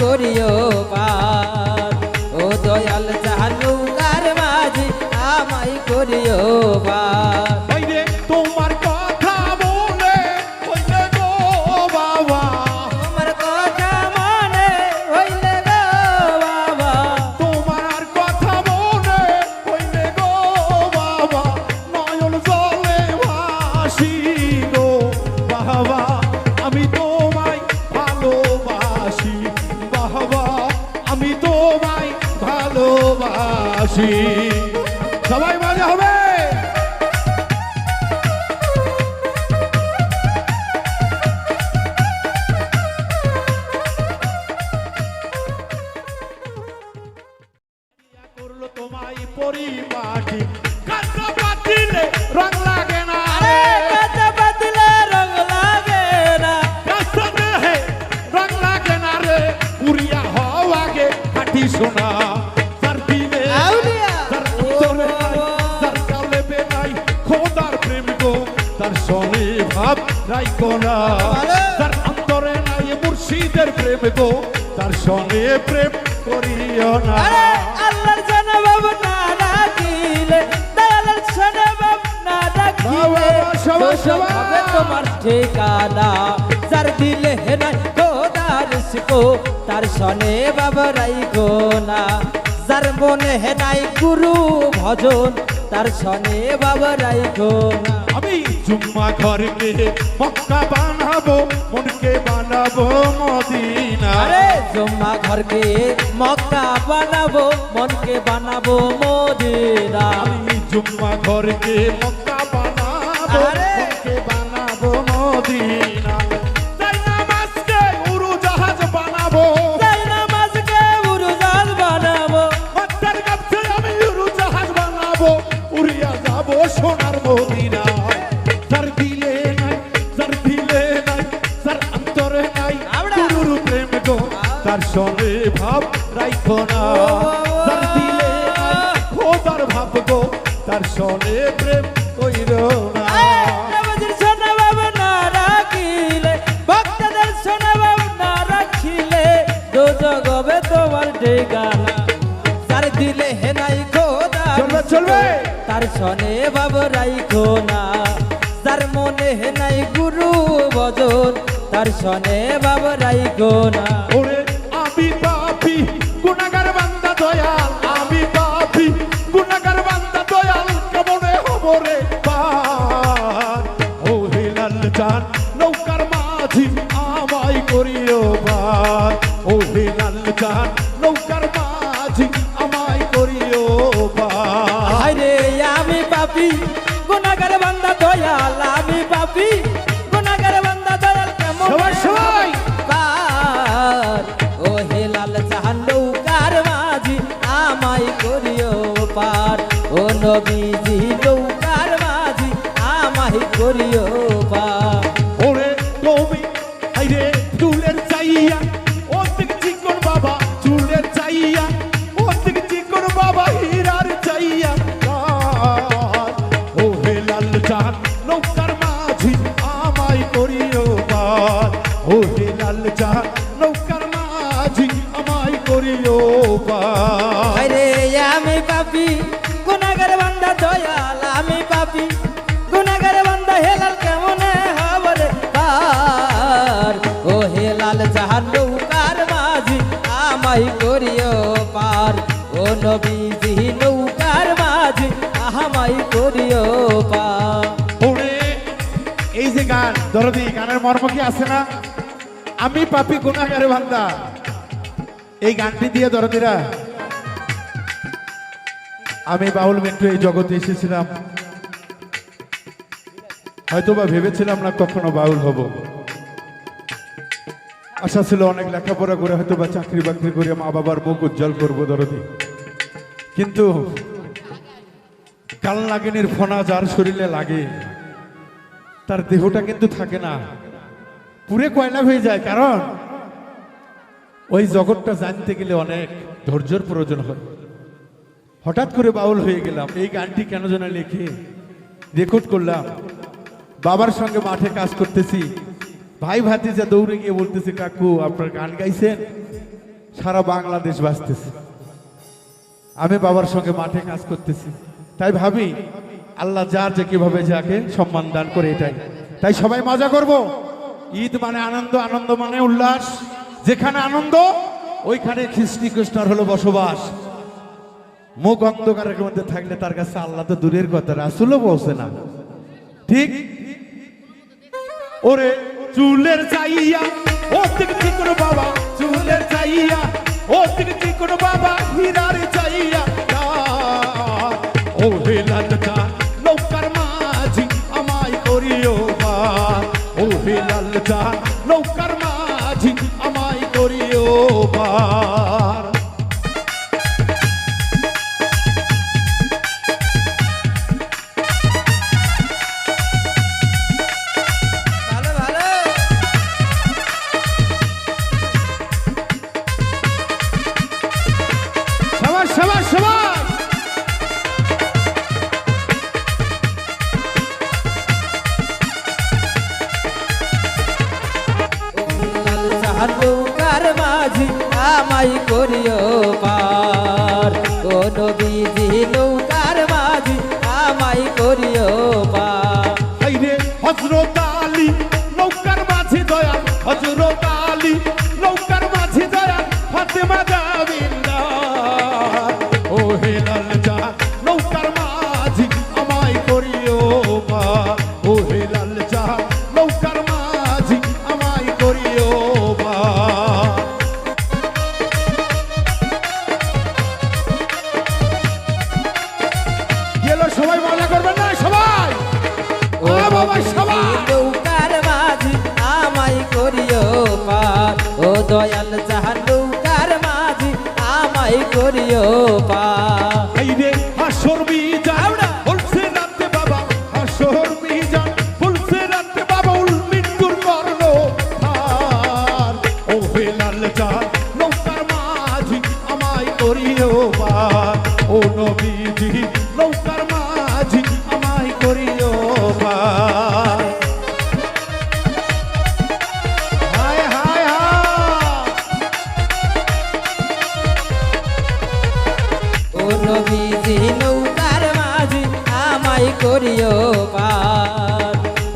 করিও পার ও দয়াল জাহান নৌকার মাঝি আমায় করিও পার তোমার কথা মনে হইলে গো বাবা তোমার কথা মনে হইলে গো বাবা তোমার কথা মনে হইলে গো বাবা নয়ন জলে ভাসি গো বাবা আমি তোমায় ভালোবাসি বাবা আমি তোমায় ভালোবাসি সবাই মজা হবে করলো তোমায় পরিপাটি কাঁচা পাতিলে রং লাগে না আরে কাঁচা পাতিলে রং লাগে না কাঁচা দেহে রং লাগে না রে পুরিয়া হওয়া আগে কাটি সোনা তার দিলে আউলিয়া তার অন্তরে নাই তার কালে বেনাই খোদার প্রেম গো তার সনে ভাব রাইকো না তার অন্তরে নাই মুর্শিদের প্রেম গো তার সনে প্রেম করিও না আরে আল্লাহর জনবাব না ডাকিলে দয়ালের জনবাব না ডাকিলে দোষক হবে তোমার ঠিকানা যার দিলে নাই খোদার সিকো তার সনে বাবা রাইকো না যার মনে নাই গুরু ভজন তার সনে বাবা রাইকো না আমি জুম্মা ঘরকে মক্কা বানাবো মনকে বানাবো মদিনা আরে জুম্মা ঘরকে মক্কা বানাবো মনকে বানাবো মদিনা আমি জুম্মা ঘরকে মক্কা বানাবো আরে! মনকে বানাবো মদিনা তাই নামাজকে উড়ো জাহাজ বানাবো তাই নামাজকে উড়োজাহাজ বানাবো হত্যার কাছে আমি উড়ো জাহাজ বানাবো উড়িয়া যাবো সোনার মদিনা যার দিলে নাই যার অন্তরে নাই আমরা! গুরুর প্রেম গো তার সঙ্গে ভাব রাইখো না যার দিলে নাই খোদার ভাব গো তার সঙ্গে প্রেম কইরো না নামাজের শোনাবাব না রাখিলে ভক্তদের শোনাবাব না রাখিলে দোজখ হবে তোমার ঠিকানা তার দিলে নাই খোদা চলবে চলবে তার সনে বাব রাইখো না যার মনে নাই গুরু ভজন তার সনে বাব রাইখো না ওরে আমি পাপী গুনাহগার বান্দা দয়াল আমি পাপী গুনাহগার বান্দা দয়াল কেমনে হব রে পার ও হিলাল জান নৌকার মাঝি আমায় করিও পার ও হিলাল জান নৌকার মাঝি আমায় করিও পার আরে আমি পাপী গুনাহগার বান্দা দয়াল আমি পাপী গুনাহগার বান্দা দয়াল কেমন সবাই সবাই পার ও হেলাল জাহান নৌকার মাঝি আমায় করিও পার ও নবীজি নৌকার মাঝি আমায় করিও পার ওরে তুমি আইরে চুলের চাইয়া ও দিক চিকন বাবা চুলের চাইয়া ও দিক চিকন বাবা হীরার চাইয়া ও হে লাল চাঁদ নৌকার মাঝি আমায় করিও পার ও হে লাল চাঁদ নৌকার মাঝি আমায় করিও পার আরে আমি পাপী গুনাহগার বান্দা দয়াল আমি পাপী গুনাহগার বান্দা হেলাল কেমনে হব রে পার ও হেলাল জাহান নৌকার মাঝি আমায় করিও পার ও নবীজি নৌকার মাঝি আমায় করিও পার ওরে এই যে গান দরদি গানের মর্ম কি আছে না আমি পাপী গুনাহগারে বান্দা এই গানটি দিয়ে দরদিরা আমি বাউল মিন্টু এই জগতে এসেছিলাম হয়তোবা ভেবেছিলাম না কখনো বাউল হব আশা ছিল অনেক লেখাপড়া করে হয়তোবা চাকরি বাকরি করে মা বাবার মুখ উজ্জ্বল করবো দরদি কিন্তু কাল নাগিনীর ফোনা যার শরীরে লাগে তার দেহটা কিন্তু থাকে না পুরে কয়লা হয়ে যায় কারণ ওই জগৎটা জানতে গেলে অনেক ধৈর্যের প্রয়োজন হয় হঠাৎ করে বাউল হয়ে গেলাম এই গানটি কেন যেন লিখে রেকর্ড করলাম বাবার সঙ্গে মাঠে কাজ করতেছি ভাই ভাতিজা দৌড়ে গিয়ে বলতেছে কাকু আপনার গান গাইছেন সারা বাংলাদেশ বাঁচতেছে। আমি বাবার সঙ্গে মাঠে কাজ করতেছি, তাই ভাবি আল্লাহ যার যে কিভাবে যাকে সম্মান দান করে, এটাই। তাই সবাই মজা করব। ঈদ মানে আনন্দ, আনন্দ মানে উল্লাস। যেখানে আনন্দ ওইখানে খ্রিস্টি খ্রিস্টার হলো বসবাস। মুখ অন্ধকারের মধ্যে থাকলে তার কাছে আল্লাহ তো দূরের কথা, রাসূলও পৌঁছে না। ঠিক ওরে চুলের চাইয়া ও দিকে কোনো বাবা, চুলের চাইয়া ও দিকে কোনো বাবা, হীরার চাইয়া ও হে লালটা নৌকার মাঝি আমায় করিও বার, ও হে লালটা নৌকার মাঝি আমায় করিও বার। ভালো ভালো সবাই সবাই সবাই নৌকার মাঝি আমায় করিও পার, ও নবীজি নৌকার মাঝি আমায় করিও পার। হাইরে হযরত আলী নৌকার মাঝি দয়াল, হযরত আলী নৌকার মাঝি দয়াল, ফাতেমা জামিনদার ও হে লালজা নৌকার মাঝি আমায় করিও পার, ও হে লালজা নৌকার মাঝি আমায় করিও পার। গেলো সবাই মজা করবেন না সবাই, ও বাবা সবাই নৌকার মাঝি আমায় করিও পার, ও দয়াল জাহান নৌকার মাঝি আমায় করিও পার। হাইরে হাসর মিজান বলছে রাতে বাবা, হাসর মিজান বলছে রাতে বাবা, উল মৃত্যুর কর্ণ আর ও হে লালজা নৌকার মাঝি আমায় করিও বার, ও নবীজি নৌকার মাঝি আমায় করিও বার। হায় হায় হায় ও নবীজি নৌকার মাঝি আমায় করিও পার,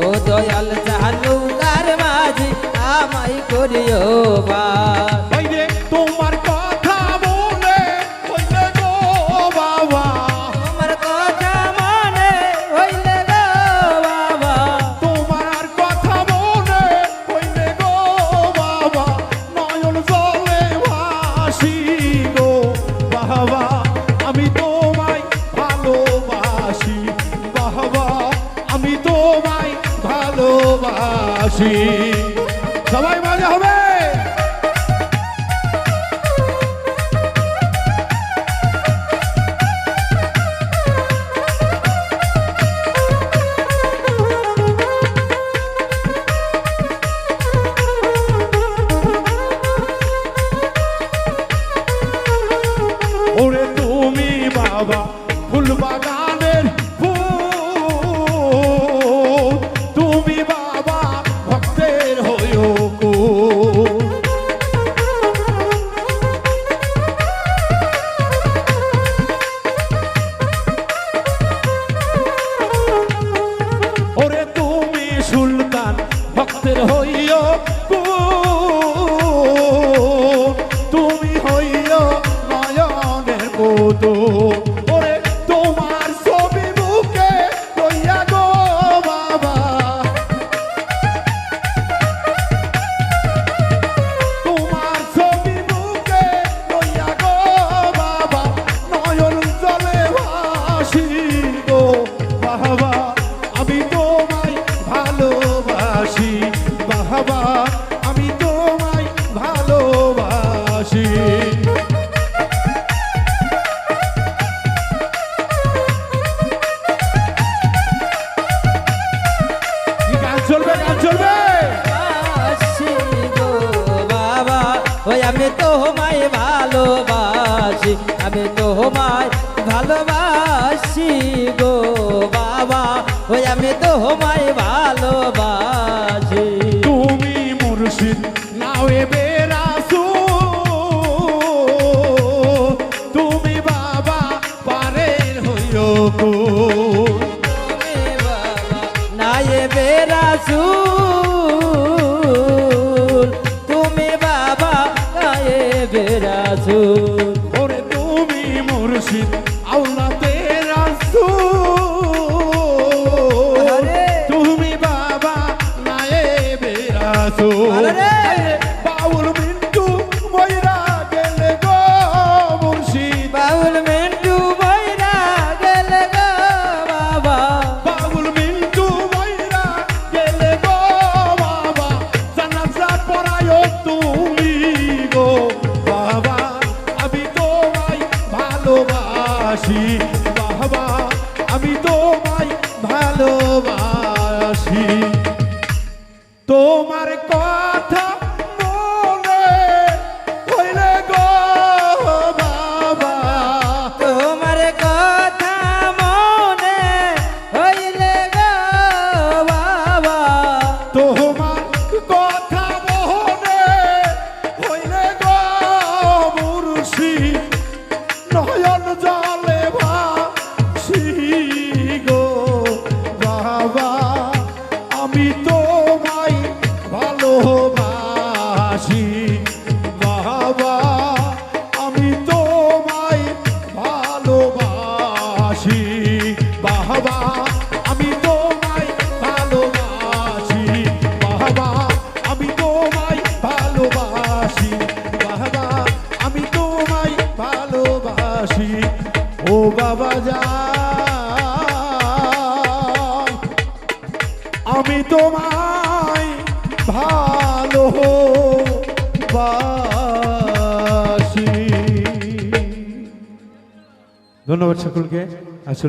ও দয়াল জাহান নৌকার মাঝি আমায় করিও পার। বাইরে তোমার কথা মনে হইলে গো বাবা, তোমার কথা মনে হইলে গো বাবা, তোমার কথা মনে হইলে গো বাবা, নয়ন জলে ভাসি গো বাবা, আমি তোমায় ভালোবাসি বাবা, আমি তোমায় ভালোবাসি। সবাই মজা হবে। ওরে তুমি বাবা ফুল বাগানের ফুল, তুমি বাবা ভক্তের হইও কুল। ওরে তুমি সুলতান ভক্তের হইও কুল, তুমি হইও নয়নের মতো, ওরে তোমার ছবি বুকে লইয়া গো বাবা, তোমার ছবি বুকে লইয়া গো বাবা, নয়ন জলে ভাসি গো বাবা, আমি তোমায় ভালোবাসি বাবা, আমি তোমায় ভালোবাসি। কি গান চলবে, গান চলবে। ভালোবাসি গো বাবা, ওই আমি তোমায় ভালোবাসি, আমি তোমায় ভালোবাসি গো বাবা, ওই আমি তোমায় ভালোবাসি। তুমি মুর্শিদ নাও এ বেরাসুল, গে রাসূল ওরে তুমি মুর্শিদ আওলাদে রাসূল আরে। তুমি বাবা নায়েবে রাসূল আরে। বাউল মিন্টু ময়রা গেলে গো মুর্শিদ বাউল মিন্টু বইরা গেলে গো বাবা বাউল মিন্টু ময়রা গেলে গো বাবা জানাজা পড়ায়ো তুমি গো বাবা আমি তোমায় ভালোবাসি বাবা আমি তোমায় ভালোবাসি তোমার কথা মনে হইলে গো বাবা তোমার কথা মনে হইলে গো বাবা তোমার কথা মনে হইলে গো মুর্শিদ নয়ন জলে ভাসি গো বাবা আমি তোমায় ভালোবাসি বাবা আমি তোমায় ভালোবাসি বাবা আমি তোমায় ভালোবাসি বাবা আমি তোমায় ভালোবাসি বাবা আমি তোমায় ভালোবাসি ও বাবা যা আমি তোমায় ভালোবাসি ধন্যবাদ সকলকে আসলে